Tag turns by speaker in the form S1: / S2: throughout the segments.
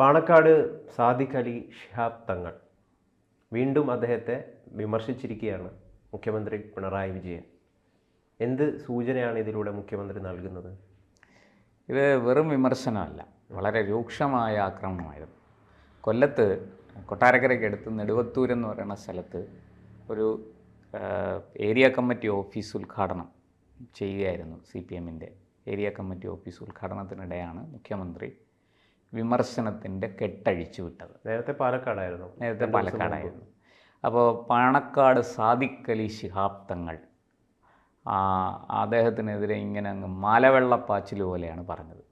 S1: പാണക്കാട് സാദിഖ് അലി ശിഹാബ് തങ്ങൾ വീണ്ടും അദ്ദേഹത്തെ വിമർശിച്ചിരിക്കുകയാണ് മുഖ്യമന്ത്രി പിണറായി വിജയൻ. എന്ത് സൂചനയാണ് ഇതിലൂടെ മുഖ്യമന്ത്രി നൽകുന്നത്?
S2: ഇത് വെറും വിമർശനമല്ല, വളരെ രൂക്ഷമായ ആക്രമണമായിരുന്നു. കൊല്ലത്ത് കൊട്ടാരക്കരയ്ക്കടുത്ത് നെടുവത്തൂർ എന്ന് പറയുന്ന സ്ഥലത്ത് ഒരു ഏരിയ കമ്മിറ്റി ഓഫീസ് ഉദ്ഘാടനം ചെയ്യുകയായിരുന്നു. CPM-ൻ്റെ ഏരിയ കമ്മിറ്റി ഓഫീസ് ഉദ്ഘാടനത്തിനിടെയാണ് മുഖ്യമന്ത്രി വിമർശനത്തിൻ്റെ കെട്ടഴിച്ചു വിട്ടത്.
S1: നേരത്തെ പാലക്കാടായിരുന്നു.
S2: അപ്പോൾ പാണക്കാട് സാദിഖ് അലി ശിഹാബ് തങ്ങൾ അദ്ദേഹത്തിനെതിരെ ഇങ്ങനെ അങ്ങ് മാലവെള്ളപ്പാച്ചിൽ പോലെയാണ് പറഞ്ഞത്.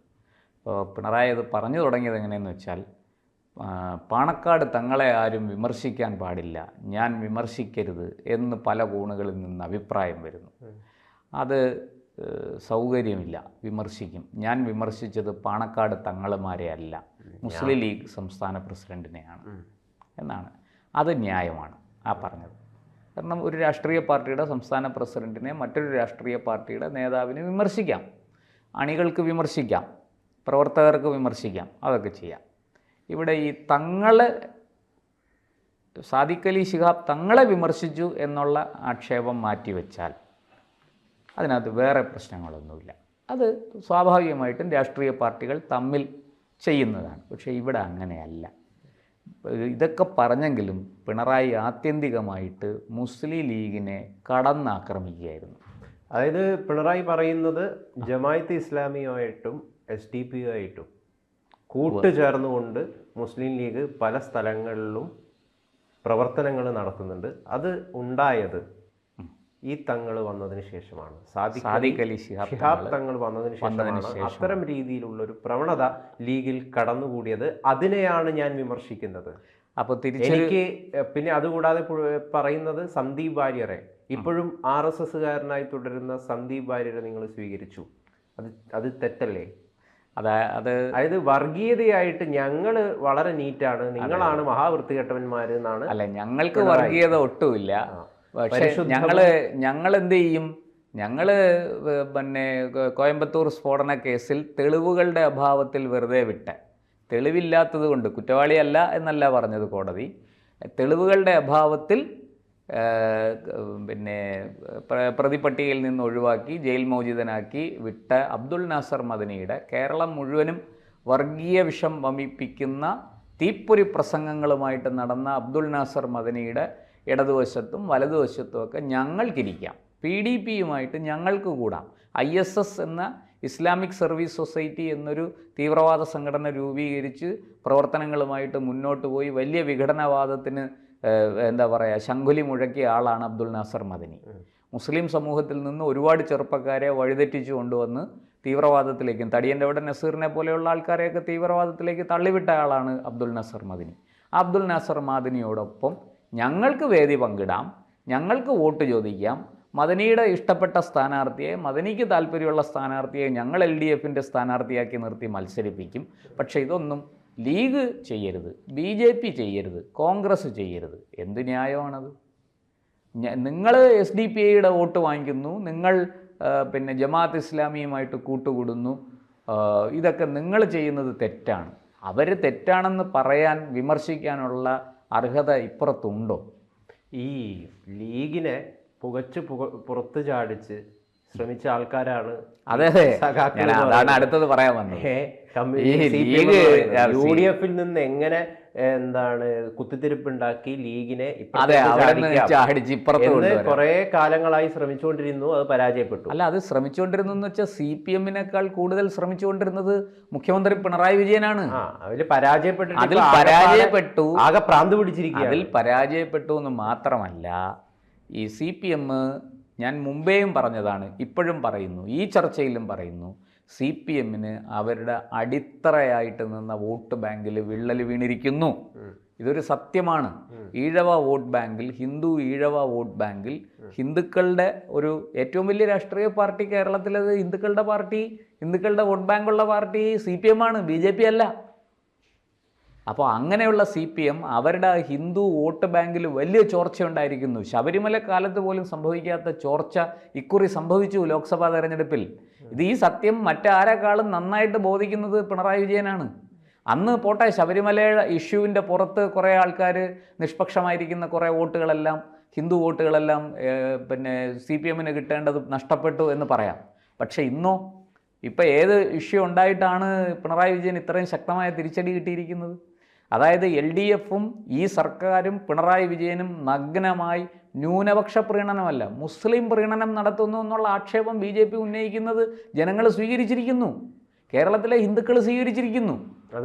S2: അപ്പോൾ പിണറായി അത് പറഞ്ഞു തുടങ്ങിയത് എങ്ങനെയെന്ന് വെച്ചാൽ, പാണക്കാട് തങ്ങളെ ആരും വിമർശിക്കാൻ പാടില്ല, ഞാൻ വിമർശിക്കരുത് എന്ന് പല കോണുകളിൽ നിന്ന് അഭിപ്രായം വരുന്നു. അത് സൗകര്യമില്ല, വിമർശിക്കും. ഞാൻ വിമർശിച്ചത് പാണക്കാട് തങ്ങളുമാരെ അല്ല, മുസ്ലിം ലീഗ് സംസ്ഥാന പ്രസിഡന്റിനെയാണ് എന്നാണ്. അത് ന്യായമാണ് ആ പറഞ്ഞത്. കാരണം ഒരു രാഷ്ട്രീയ പാർട്ടിയുടെ സംസ്ഥാന പ്രസിഡന്റിനെ മറ്റൊരു രാഷ്ട്രീയ പാർട്ടിയുടെ നേതാവിനെ വിമർശിക്കാം, അണികൾക്ക് വിമർശിക്കാം, പ്രവർത്തകർക്ക് വിമർശിക്കാം, അതൊക്കെ ചെയ്യാം. ഇവിടെ ഈ സാദിഖ് അലി ശിഹാബ് തങ്ങളെ വിമർശിച്ചു എന്നുള്ള ആക്ഷേപം മാറ്റിവെച്ചാൽ അതിനകത്ത് വേറെ പ്രശ്നങ്ങളൊന്നുമില്ല. അത് സ്വാഭാവികമായിട്ടും രാഷ്ട്രീയ പാർട്ടികൾ തമ്മിൽ ചെയ്യുന്നതാണ്. പക്ഷേ ഇവിടെ അങ്ങനെയല്ല. ഇതൊക്കെ പറഞ്ഞെങ്കിലും പിണറായി ആത്യന്തികമായിട്ട് മുസ്ലിം ലീഗിനെ കടന്നാക്രമിക്കുകയായിരുന്നു.
S1: അതായത് പിണറായി പറയുന്നത് ജമായത്ത് ഇസ്ലാമിയുമായിട്ടും SDP-യുമായിട്ടും കൂട്ടുചേർന്നുകൊണ്ട് മുസ്ലിം ലീഗ് പല സ്ഥലങ്ങളിലും പ്രവർത്തനങ്ങൾ നടത്തുന്നുണ്ട്. അത് ഉണ്ടായത് ഈ തങ്ങൾ വന്നതിന് ശേഷമാണ്. സാദിഖ് അലി ശിഹാബ് തങ്ങൾ വന്നതിന് ശേഷമാണ് അത്തരം രീതിയിലുള്ള ഒരു പ്രവണത ലീഗിൽ കടന്നുകൂടിയത്. അതിനെയാണ് ഞാൻ വിമർശിക്കുന്നത്.
S2: അപ്പോൾ
S1: എനിക്ക് പിന്നെ അതുകൂടാതെ പറയുന്നത് സന്ദീപ് വാര്യരെ, ഇപ്പോഴും RSSകാരനായി തുടരുന്ന സന്ദീപ് വാര്യരെ നിങ്ങൾ സ്വീകരിച്ചു, അത് തെറ്റല്ലേ? അതായത് വർഗീയതയായിട്ട് ഞങ്ങൾ വളരെ നീറ്റാണ്, നിങ്ങളാണ് മഹാവൃത്തികെട്ടവന്മാർ എന്നാണ്.
S2: അല്ല, ഞങ്ങൾക്ക് വർഗീയത ഒട്ടുമില്ല. പക്ഷേ ഞങ്ങൾ എന്ത് ചെയ്യും? പിന്നെ കോയമ്പത്തൂർ സ്ഫോടന കേസിൽ തെളിവുകളുടെ അഭാവത്തിൽ വെറുതെ തെളിവില്ലാത്തത് കൊണ്ട്, കുറ്റവാളിയല്ല എന്നല്ല പറഞ്ഞത് കോടതി, തെളിവുകളുടെ അഭാവത്തിൽ പിന്നെ പ്രതിപട്ടികയിൽ നിന്ന് ഒഴിവാക്കി ജയിൽ മോചിതനാക്കി വിട്ട അബ്ദുൽ നാസർ മദനിയുടെ കേരളം മുഴുവനും വർഗീയ വിഷം വമിപ്പിക്കുന്ന തീപ്പൊരി പ്രസംഗങ്ങളുമായിട്ട് നടന്ന അബ്ദുൽ നാസർ മദനിയുടെ ഇടതുവശത്തും വലതുവശത്തുമൊക്കെ ഞങ്ങൾക്കിരിക്കാം, PDP-യുമായിട്ട് ഞങ്ങൾക്ക് കൂടാം. ISS എന്ന ഇസ്ലാമിക് സർവീസ് സൊസൈറ്റി എന്നൊരു തീവ്രവാദ സംഘടന രൂപീകരിച്ച് പ്രവർത്തനങ്ങളുമായിട്ട് മുന്നോട്ട് പോയി വലിയ വിഘടനവാദത്തിന് ശംഖുലി മുഴക്കിയ ആളാണ് അബ്ദുൽ നാസർ മദനി. മുസ്ലിം സമൂഹത്തിൽ നിന്ന് ഒരുപാട് ചെറുപ്പക്കാരെ വഴിതെറ്റിച്ചു കൊണ്ടുവന്ന് തീവ്രവാദത്തിലേക്കും, തടിയൻ്റെ അവിടെ നസീറിനെ പോലെയുള്ള ആൾക്കാരെയൊക്കെ തീവ്രവാദത്തിലേക്ക് തള്ളിവിട്ട ആളാണ് അബ്ദുൽ നാസർ മദനി. അബ്ദുൽ നാസർ മദനിയോടൊപ്പം ഞങ്ങൾക്ക് വേദി പങ്കിടാം, ഞങ്ങൾക്ക് വോട്ട് ചോദിക്കാം, മദനിയുടെ ഇഷ്ടപ്പെട്ട സ്ഥാനാർത്ഥിയെ, മദനിക്ക് താല്പര്യമുള്ള സ്ഥാനാർത്ഥിയെ ഞങ്ങൾ LDF-ൻ്റെ സ്ഥാനാർത്ഥിയാക്കി നിർത്തി മത്സരിപ്പിക്കും. പക്ഷേ ഇതൊന്നും ലീഗ് ചെയ്യരുത്, BJP ചെയ്യരുത്, കോൺഗ്രസ് ചെയ്യരുത്. എന്ത് ന്യായമാണത്? നിങ്ങൾ SDP-യുടെ വോട്ട് വാങ്ങിക്കുന്നു, നിങ്ങൾ പിന്നെ ജമാഅത്ത് ഇസ്ലാമിയുമായിട്ട് കൂട്ടുകൂടുന്നു, ഇതൊക്കെ നിങ്ങൾ ചെയ്യുന്നത് തെറ്റാണ്. അവർ തെറ്റാണെന്ന് പറയാൻ, വിമർശിക്കാനുള്ള അർഹത ഇപ്പുറത്തുണ്ടോ?
S1: ഈ ലീഗിനെ പുറത്ത് ചാടിച്ച് ശ്രമിച്ച ആൾക്കാരാണ്.
S2: അതെ, അതാണ് അടുത്തത് പറയാൻ വന്നത്.
S1: UDF-ൽ നിന്ന് എങ്ങനെ കുത്തിത്തിരിപ്പുണ്ടാക്കി ലീഗിനെ കുറെ കാലങ്ങളായി ശ്രമിച്ചുകൊണ്ടിരുന്നു, അത് പരാജയപ്പെട്ടു.
S2: അല്ല, അത് ശ്രമിച്ചുകൊണ്ടിരുന്നു എന്ന് വെച്ചാൽ CPM-നേക്കാൾ കൂടുതൽ ശ്രമിച്ചുകൊണ്ടിരുന്നത് മുഖ്യമന്ത്രി പിണറായി വിജയനാണ്.
S1: അതിൽ പരാജയപ്പെട്ടു, ആകെ പ്രാന്ത് പിടിച്ചിരിക്കുക.
S2: അതിൽ പരാജയപ്പെട്ടു എന്ന് മാത്രമല്ല, ഈ CPM, ഞാൻ മുമ്പേയും പറഞ്ഞതാണ്, ഇപ്പോഴും പറയുന്നു, ഈ ചർച്ചയിലും പറയുന്നു, CPM-ന് അവരുടെ അടിത്തറയായിട്ട് നിന്ന വോട്ട് ബാങ്കിൽ വിള്ളൽ വീണിരിക്കുന്നു. ഇതൊരു സത്യമാണ്. ഈഴവ വോട്ട് ബാങ്കിൽ, ഹിന്ദു ഈഴവ വോട്ട് ബാങ്കിൽ ഹിന്ദുക്കളുടെ ഒരു ഏറ്റവും വലിയ രാഷ്ട്രീയ പാർട്ടി കേരളത്തിലത് ഹിന്ദുക്കളുടെ പാർട്ടി, ഹിന്ദുക്കളുടെ വോട്ട് ബാങ്കുള്ള പാർട്ടി CPM-ആണ്, BJP അല്ല. അപ്പോൾ അങ്ങനെയുള്ള CPM അവരുടെ ഹിന്ദു വോട്ട് ബാങ്കിൽ വലിയ ചോർച്ചയുണ്ടായിരിക്കുന്നു. ശബരിമല കാലത്ത് പോലും സംഭവിക്കാത്ത ചോർച്ച ഇക്കുറി സംഭവിച്ചു ലോക്സഭാ തെരഞ്ഞെടുപ്പിൽ. ഇത് ഈ സത്യം മറ്റാരെക്കാളും നന്നായിട്ട് ബോധിക്കുന്നത് പിണറായി വിജയനാണ്. അന്ന് പോട്ടെ, ശബരിമലയുടെ ഇഷ്യൂവിൻ്റെ പുറത്ത് കുറേ ആൾക്കാർ, നിഷ്പക്ഷമായിരിക്കുന്ന കുറേ വോട്ടുകളെല്ലാം, ഹിന്ദു വോട്ടുകളെല്ലാം പിന്നെ CPM കിട്ടേണ്ടത് നഷ്ടപ്പെട്ടു എന്ന് പറയാം. പക്ഷേ ഇന്നോ, ഇപ്പം ഏത് ഇഷ്യൂ ഉണ്ടായിട്ടാണ് പിണറായി വിജയൻ ഇത്രയും ശക്തമായ തിരിച്ചടി കിട്ടിയിരിക്കുന്നത്? അതായത് LDFും ഈ സർക്കാരും പിണറായി വിജയനും നഗ്നമായി ന്യൂനപക്ഷ പ്രീണനമല്ല, മുസ്ലിം പ്രീണനം നടത്തുന്നു എന്നുള്ള ആക്ഷേപം BJP ഉന്നയിക്കുന്നത് ജനങ്ങൾ സ്വീകരിച്ചിരിക്കുന്നു. കേരളത്തിലെ ഹിന്ദുക്കൾ സ്വീകരിച്ചിരിക്കുന്നു. അത്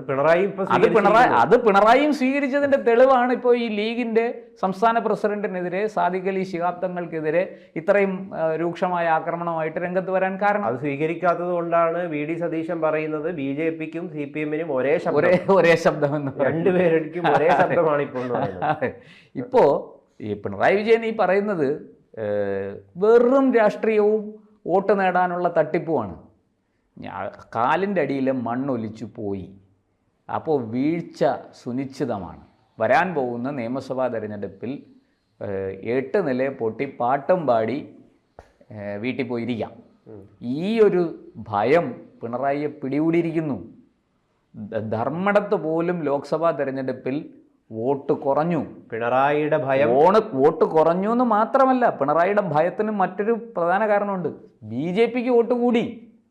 S2: പിണറായിയും സ്വീകരിച്ചതിൻ്റെ തെളിവാണ് ഇപ്പോൾ ഈ ലീഗിൻ്റെ സംസ്ഥാന പ്രസിഡന്റിനെതിരെ, സാദിഖ് അലി ശിഹാബ് തങ്ങൾക്കെതിരെ ഇത്രയും രൂക്ഷമായ ആക്രമണമായിട്ട് രംഗത്ത് വരാൻ കാരണം.
S1: അത് സ്വീകരിക്കാത്തത് കൊണ്ടാണ് VD സതീശൻ പറയുന്നത് BJPക്കും CPM-നും ഒരേ
S2: ശബ്ദമെന്ന്,
S1: രണ്ടുപേർക്കും ഒരേ ശബ്ദമാണ് ഇപ്പോൾ.
S2: ഇപ്പോൾ ഈ പിണറായി വിജയൻ ഈ പറയുന്നത് വെറും രാഷ്ട്രീയവും വോട്ട് നേടാനുള്ള തട്ടിപ്പുമാണ്. കാലിൻ്റെ അടിയിലെ മണ്ണൊലിച്ചു പോയി. അപ്പോൾ വീഴ്ച സുനിശ്ചിതമാണ്. വരാൻ പോകുന്ന നിയമസഭാ തെരഞ്ഞെടുപ്പിൽ 8 നില പൊട്ടി പാട്ടും പാടി വീട്ടിൽ പോയിരിക്കാം. ഈ ഒരു ഭയം പിണറായിയെ പിടികൂടിയിരിക്കുന്നു. ധർമ്മടത്ത് പോലും ലോക്സഭാ തെരഞ്ഞെടുപ്പിൽ വോട്ട് കുറഞ്ഞു.
S1: പിണറായിയുടെ ഭയം,
S2: വോട്ട് കുറഞ്ഞു എന്ന് മാത്രമല്ല, പിണറായിയുടെ ഭയത്തിന് മറ്റൊരു പ്രധാന കാരണമുണ്ട്. BJPക്ക് വോട്ട് കൂടി.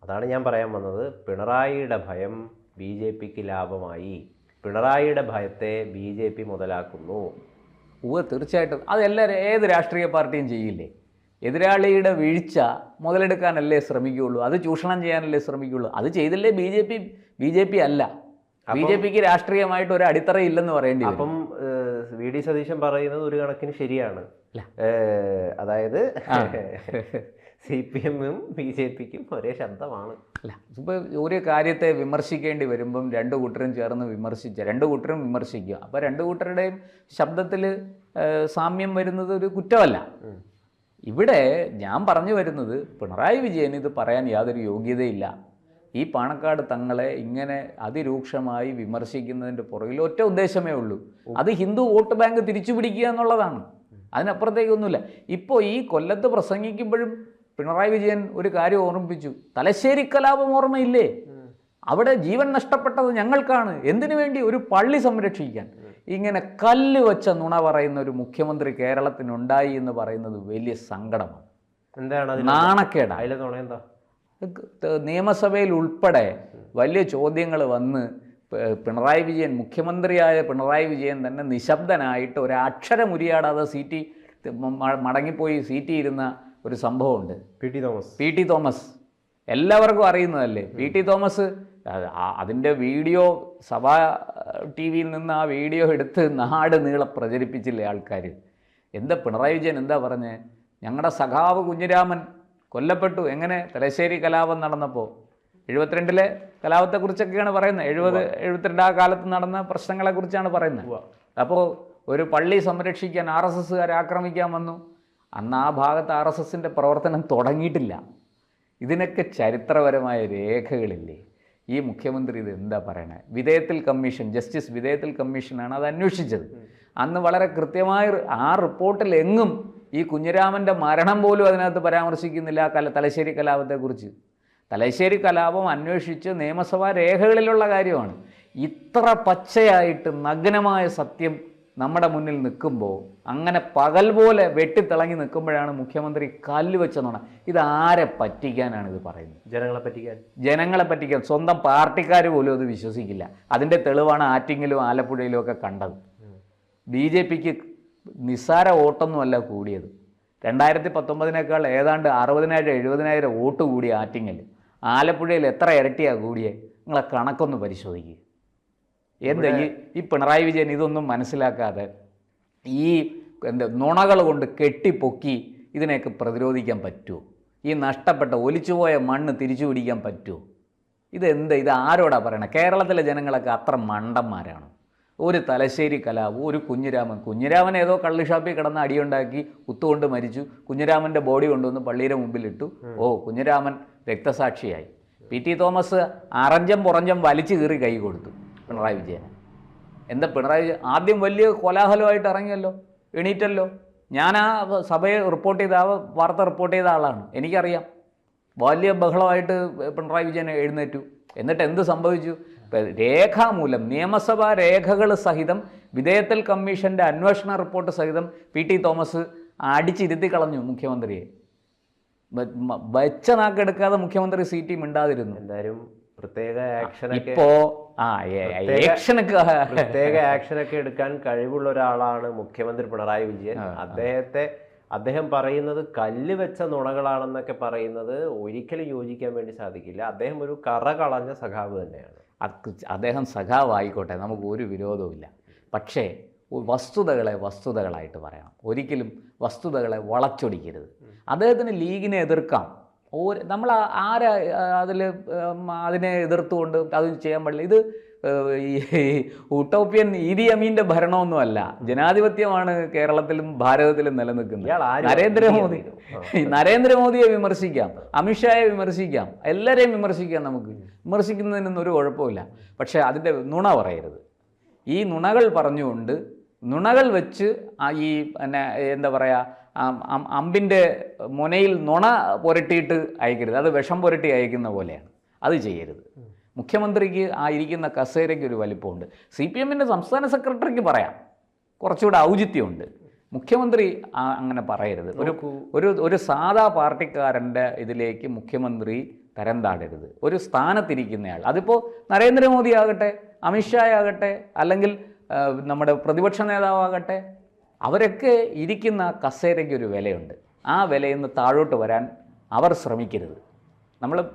S1: അതാണ് ഞാൻ പറയാൻ വന്നത്. പിണറായിയുടെ ഭയം BJPക്ക് ലാഭമായി. പിണറായിയുടെ ഭയത്തെ BJP മുതലാക്കുന്നു.
S2: തീർച്ചയായിട്ടും ഏത് രാഷ്ട്രീയ പാർട്ടിയും ചെയ്യില്ലേ? എതിരാളിയുടെ വീഴ്ച മുതലെടുക്കാനല്ലേ ശ്രമിക്കുകയുള്ളൂ, അത് ചൂഷണം ചെയ്യാനല്ലേ ശ്രമിക്കുകയുള്ളൂ. അത് ചെയ്തില്ലേ BJP അല്ല. BJPക്ക് രാഷ്ട്രീയമായിട്ട് ഒരു അടിത്തറ ഇല്ലെന്ന് പറയേണ്ടി വരും.
S1: അപ്പം VD സതീശൻ പറയുന്നത് ഒരു കണക്കിന് ശരിയാണ്. അതായത് CPM-ഉം BJPക്കും ഒരേ ശബ്ദമാണ്.
S2: അല്ല, ഇപ്പോൾ ഒരു കാര്യത്തെ വിമർശിക്കേണ്ടി വരുമ്പം രണ്ടു കൂട്ടരും ചേർന്ന് രണ്ടു കൂട്ടരും വിമർശിക്കുക. അപ്പോൾ രണ്ടു കൂട്ടരുടെയും ശബ്ദത്തിൽ സാമ്യം വരുന്നത് ഒരു കുറ്റമല്ല. ഇവിടെ ഞാൻ പറഞ്ഞു വരുന്നത്, പിണറായി വിജയൻ ഇത് പറയാൻ യാതൊരു യോഗ്യതയില്ല. ഈ പാണക്കാട് തങ്ങളെ ഇങ്ങനെ അതിരൂക്ഷമായി വിമർശിക്കുന്നതിൻ്റെ പുറകിൽ ഒറ്റ ഉദ്ദേശമേ ഉള്ളൂ, അത് ഹിന്ദു വോട്ട് ബാങ്ക് തിരിച്ചു പിടിക്കുക എന്നുള്ളതാണ്. അതിനപ്പുറത്തേക്കൊന്നുമില്ല. ഇപ്പോൾ ഈ കൊല്ലത്ത് പ്രസംഗിക്കുമ്പോഴും പിണറായി വിജയൻ ഒരു കാര്യം ഓർമ്മിപ്പിച്ചു. തലശ്ശേരി കലാപം ഓർമ്മയില്ലേ? അവിടെ ജീവൻ നഷ്ടപ്പെട്ടത് ഞങ്ങൾക്കാണ്. എന്തിനു വേണ്ടി? ഒരു പള്ളി സംരക്ഷിക്കാൻ. ഇങ്ങനെ കല്ല് വെച്ച നുണ പറയുന്ന ഒരു മുഖ്യമന്ത്രി കേരളത്തിനുണ്ടായി എന്ന് പറയുന്നത് വലിയ സങ്കടമാണ്.
S1: എന്താണ്
S2: നാണക്കേടാണ്. നിയമസഭയിൽ ഉൾപ്പെടെ വലിയ ചോദ്യങ്ങൾ വന്ന് പിണറായി വിജയൻ, മുഖ്യമന്ത്രിയായ പിണറായി വിജയൻ തന്നെ നിശബ്ദനായിട്ട് ഒരക്ഷരം ഉരിയാടാതെ മടങ്ങിപ്പോയി സീറ്റിയിരുന്ന ഒരു സംഭവമുണ്ട്. PT തോമസ് എല്ലാവർക്കും അറിയുന്നതല്ലേ. PT തോമസ് അതിൻ്റെ വീഡിയോ സഭാ TV-യിൽ നിന്ന് ആ വീഡിയോ എടുത്ത് നാട് നീളെ പ്രചരിപ്പിച്ചില്ലേ ആൾക്കാർ. എന്താ പിണറായി വിജയൻ എന്താ പറഞ്ഞേ? ഞങ്ങളുടെ സഖാവ് കുഞ്ഞിരാമൻ കൊല്ലപ്പെട്ടു. എങ്ങനെ? തലശ്ശേരി കലാപം നടന്നപ്പോൾ. 72-ലെ കലാപത്തെക്കുറിച്ചൊക്കെയാണ് പറയുന്നത്. 72 ആ കാലത്ത് നടന്ന പ്രശ്നങ്ങളെക്കുറിച്ചാണ് പറയുന്നത്. അപ്പോൾ ഒരു പള്ളി സംരക്ഷിക്കാൻ RSSകാർ ആക്രമിക്കാൻ വന്നു. അന്ന് ആ ഭാഗത്ത് RSSൻ്റെ പ്രവർത്തനം തുടങ്ങിയിട്ടില്ല. ഇതിനൊക്കെ ചരിത്രപരമായ രേഖകളില്ലേ? ഈ മുഖ്യമന്ത്രി ഇത് എന്താ പറയണേ? വിധേയത്തിൽ കമ്മീഷൻ, ജസ്റ്റിസ് വിധേയത്തിൽ കമ്മീഷനാണ് അത് അന്വേഷിച്ചത്. അന്ന് വളരെ കൃത്യമായി ആ റിപ്പോർട്ടിൽ എങ്ങും ഈ കുഞ്ഞിരാമൻ്റെ മരണം പോലും അതിനകത്ത് പരാമർശിക്കുന്നില്ല തലശ്ശേരി കലാപത്തെക്കുറിച്ച്. തലശ്ശേരി കലാപം അന്വേഷിച്ച് നിയമസഭാ രേഖകളിലുള്ള കാര്യമാണ്. ഇത്ര പച്ചയായിട്ട് നഗ്നമായ സത്യം നമ്മുടെ മുന്നിൽ നിൽക്കുമ്പോൾ, അങ്ങനെ പകൽ പോലെ വെട്ടിത്തിളങ്ങി നിൽക്കുമ്പോഴാണ് മുഖ്യമന്ത്രി കല്ല് വെച്ച നുണ. ഇത് ആരെ പറ്റിക്കാനാണ് ഇത് പറയുന്നത്? ജനങ്ങളെ പറ്റിക്കാൻ. സ്വന്തം പാർട്ടിക്കാർ പോലും അത് വിശ്വസിക്കില്ല. അതിൻ്റെ തെളിവാണ് ആറ്റിങ്ങിലും ആലപ്പുഴയിലും ഒക്കെ കണ്ടത്. BJPക്ക് നിസ്സാര വോട്ടൊന്നുമല്ല കൂടിയത്. 2019-നേക്കാൾ ഏതാണ്ട് 60,000-70,000 വോട്ട് കൂടി ആറ്റിങ്ങൽ. ആലപ്പുഴയിൽ എത്ര ഇരട്ടിയാണ് കൂടിയേ? നിങ്ങളെ കണക്കൊന്ന് പരിശോധിക്കുക. എന്താ ഈ പിണറായി വിജയൻ ഇതൊന്നും മനസ്സിലാക്കാതെ ഈ നുണകൾ കൊണ്ട് കെട്ടിപ്പൊക്കി ഇതിനെയൊക്കെ പ്രതിരോധിക്കാൻ പറ്റുമോ? ഈ നഷ്ടപ്പെട്ട ഒലിച്ചുപോയ മണ്ണ് തിരിച്ചു പിടിക്കാൻ പറ്റുമോ? ഇത് ആരോടാ പറയണേ? കേരളത്തിലെ ജനങ്ങളൊക്കെ അത്ര മണ്ടന്മാരാണ്. ഒരു തലശ്ശേരി കലാപം, ഒരു കുഞ്ഞിരാമൻ ഏതോ കള്ളി ഷാപ്പിൽ കിടന്ന് അടിയുണ്ടാക്കി കുത്തുകൊണ്ട് മരിച്ചു. കുഞ്ഞിരാമൻ്റെ ബോഡി കൊണ്ടുവന്ന് പള്ളിയുടെ മുമ്പിലിട്ടു. കുഞ്ഞിരാമൻ രക്തസാക്ഷിയായി. PT തോമസ് അറഞ്ചം പുറഞ്ചം വലിച്ചു കീറി കൈ കൊടുത്തു പിണറായി വിജയൻ. എന്താ പിണറായി ആദ്യം വലിയ കോലാഹലമായിട്ട് ഇറങ്ങിയല്ലോ, എണീറ്റല്ലോ. ഞാൻ ആ സഭയെ വാർത്ത റിപ്പോർട്ട് ചെയ്ത ആളാണ്, എനിക്കറിയാം. വലിയ ബഹളമായിട്ട് പിണറായി വിജയൻ എഴുന്നേറ്റു. എന്നിട്ട് എന്ത് സംഭവിച്ചു? രേഖാമൂലം നിയമസഭാ രേഖകൾ സഹിതം വിധേയത്തൽ കമ്മീഷൻ്റെ അന്വേഷണ റിപ്പോർട്ട് സഹിതം PT തോമസ് അടിച്ചിരുത്തി കളഞ്ഞു മുഖ്യമന്ത്രിയെ. വെച്ച നാക്കെടുക്കാതെ മുഖ്യമന്ത്രി സീറ്റ് മിണ്ടാതിരുന്നു.
S1: എന്തായാലും പ്രത്യേക ആക്ഷനൊക്കെ
S2: ഇപ്പോ
S1: പ്രത്യേക ആക്ഷനൊക്കെ എടുക്കാൻ കഴിവുള്ള ഒരാളാണ് മുഖ്യമന്ത്രി പിണറായി വിജയൻ. അദ്ദേഹം പറയുന്നത് കല്ല് വെച്ച നുണകളാണെന്നൊക്കെ പറയുന്നത് ഒരിക്കലും യോജിക്കാൻ വേണ്ടി സാധിക്കില്ല. അദ്ദേഹം ഒരു കറ കളഞ്ഞ സഖാവ് തന്നെയാണ്.
S2: അദ്ദേഹം സഖാവായിക്കോട്ടെ, നമുക്ക് ഒരു വിരോധവുമില്ല. പക്ഷേ വസ്തുതകളായിട്ട് പറയണം. ഒരിക്കലും വസ്തുതകളെ വളച്ചൊടിക്കരുത്. അദ്ദേഹത്തിന് ലീഗിനെ എതിർക്കാം, നമ്മൾ അതിനെ എതിർത്തുകൊണ്ട് അത് ചെയ്യാൻ പാടില്ല. ഇത് ഈ ഉട്ടോപ്യൻ ഈദി അമീൻ്റെ ഭരണമൊന്നുമല്ല, ജനാധിപത്യമാണ് കേരളത്തിലും ഭാരതത്തിലും നിലനിൽക്കുന്നത്. നരേന്ദ്രമോദിയെ വിമർശിക്കാം, അമിത്ഷായെ വിമർശിക്കാം, എല്ലാവരെയും വിമർശിക്കാം. നമുക്ക് വിമർശിക്കുന്നതിനൊന്നും ഒരു കുഴപ്പമില്ല. പക്ഷേ അതിൻ്റെ നുണ പറയരുത്. ഈ നുണകൾ പറഞ്ഞുകൊണ്ട് നുണകൾ വെച്ച് ഈ എന്താ പറയുക, അമ്പിൻ്റെ മുനയിൽ നുണ പുരട്ടിയിട്ട് അയക്കരുത്. അത് വിഷം പുരട്ടി അയക്കുന്ന പോലെയാണ്. അത് ചെയ്യരുത്. മുഖ്യമന്ത്രിക്ക് ആ ഇരിക്കുന്ന കസേരയ്ക്ക് ഒരു വലിപ്പമുണ്ട്. CPMൻ്റെ സംസ്ഥാന സെക്രട്ടറിക്ക് പറയാം, കുറച്ചുകൂടെ ഔചിത്യമുണ്ട്. മുഖ്യമന്ത്രി അങ്ങനെ പറയരുത്. ഒരു സാധാ പാർട്ടിക്കാരൻ്റെ ഇതിലേക്ക് മുഖ്യമന്ത്രി തരം താടരുത്. ഒരു സ്ഥാനത്തിരിക്കുന്നയാൾ, അതിപ്പോൾ നരേന്ദ്രമോദി ആകട്ടെ, അമിത്ഷാ ആകട്ടെ, അല്ലെങ്കിൽ നമ്മുടെ പ്രതിപക്ഷ നേതാവാകട്ടെ, അവരൊക്കെ ഇരിക്കുന്ന കസേരയ്ക്ക് ഒരു വിലയുണ്ട്. ആ വിലയിൽ നിന്ന് താഴോട്ട് വരാൻ അവർ ശ്രമിക്കരുത്.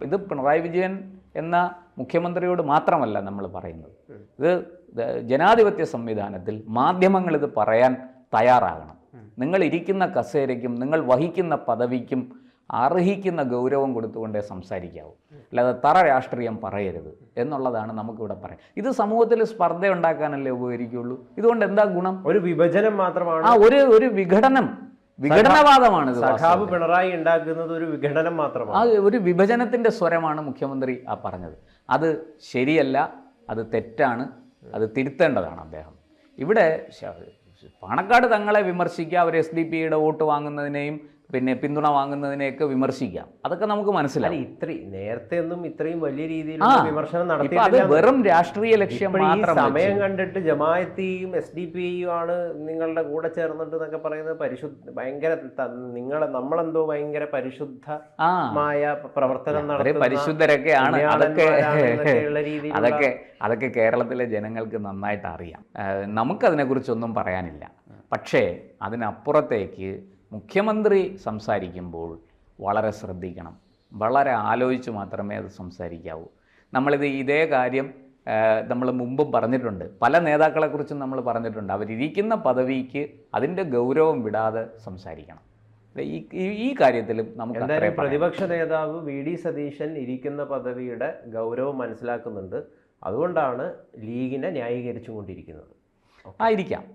S2: ഇത് പിണറായി വിജയൻ എന്ന മുഖ്യമന്ത്രിയോട് മാത്രമല്ല നമ്മൾ പറയുന്നത്. ഇത് ജനാധിപത്യ സംവിധാനത്തിൽ മാധ്യമങ്ങൾ ഇത് പറയാൻ തയ്യാറാകണം. നിങ്ങൾ ഇരിക്കുന്ന കസേരയ്ക്കും നിങ്ങൾ വഹിക്കുന്ന പദവിക്കും അർഹിക്കുന്ന ഗൗരവം കൊടുത്തുകൊണ്ടേ സംസാരിക്കാവൂ. അല്ലാതെ തറ രാഷ്ട്രീയം പറയരുത് എന്നുള്ളതാണ് നമുക്കിവിടെ പറയാം. ഇത് സമൂഹത്തിൽ സ്പർദ്ധ ഉണ്ടാക്കാനല്ലേ ഉപകരിക്കുള്ളൂ. ഇതുകൊണ്ട് എന്താ ഗുണം?
S1: ഒരു വിഭജനം മാത്രമാണ്.
S2: ഒരു വിഘടനവാദമാണ്
S1: സഖാവ് പിണറായി ഉണ്ടാക്കുന്നത്. ഒരു വിഘടനം മാത്രമാണ്.
S2: ഒരു വിഭജനത്തിൻ്റെ സ്വരമാണ് മുഖ്യമന്ത്രി പറഞ്ഞത്. അത് ശരിയല്ല, അത് തെറ്റാണ്, അത് തിരുത്തേണ്ടതാണ് അദ്ദേഹം. ഇവിടെ പാണക്കാട് തങ്ങളെ വിമർശിക്കുക, അവർ SDP വോട്ട് വാങ്ങുന്നതിനെയും പിന്തുണ വാങ്ങുന്നതിനെയൊക്കെ വിമർശിക്കാം. അതൊക്കെ നമുക്ക് മനസ്സിലായി.
S1: നേരത്തെ ഒന്നും ഇത്രയും വലിയ രീതിയിലുള്ള വിമർശനം നടത്തിയിട്ടില്ല.
S2: അത് വെറും രാഷ്ട്രീയ ലക്ഷ്യം മാത്രം.
S1: സമയം കണ്ടിട്ട് ജമാഅത്തിയും SDP ആണ് നിങ്ങളുടെ കൂടെ ചേർന്നിട്ട് എന്നൊക്കെ പറയുന്നത് ഭയങ്കര നമ്മളെന്തോ ഭയങ്കര പരിശുദ്ധമായ പ്രവർത്തനം നടത്തുന്ന
S2: പരിശുദ്ധരൊക്കെയാണ്. അതൊക്കെ കേരളത്തിലെ ജനങ്ങൾക്ക് നന്നായിട്ട് അറിയാം. നമുക്കതിനെക്കുറിച്ചൊന്നും പറയാനില്ല. പക്ഷേ അതിനപ്പുറത്തേക്ക് മുഖ്യമന്ത്രി സംസാരിക്കുമ്പോൾ വളരെ ശ്രദ്ധിക്കണം, വളരെ ആലോചിച്ച് മാത്രമേ അത് സംസാരിക്കാവൂ. ഇതേ കാര്യം നമ്മൾ മുമ്പും പറഞ്ഞിട്ടുണ്ട്. പല നേതാക്കളെക്കുറിച്ചും നമ്മൾ പറഞ്ഞിട്ടുണ്ട്. അവരിയ്ക്കുന്ന പദവിക്ക് അതിൻ്റെ ഗൗരവം വിടാതെ സംസാരിക്കണം. ഈ കാര്യത്തിലും നമുക്ക്
S1: എന്തായാലും പ്രതിപക്ഷ നേതാവ് VD സതീശൻ ഇരിക്കുന്ന പദവിയുടെ ഗൗരവം മനസ്സിലാക്കുന്നുണ്ട്. അതുകൊണ്ടാണ് ലീഗിനെ ന്യായീകരിച്ചു കൊണ്ടിരിക്കുന്നത്.
S2: ആയിരിക്കാം.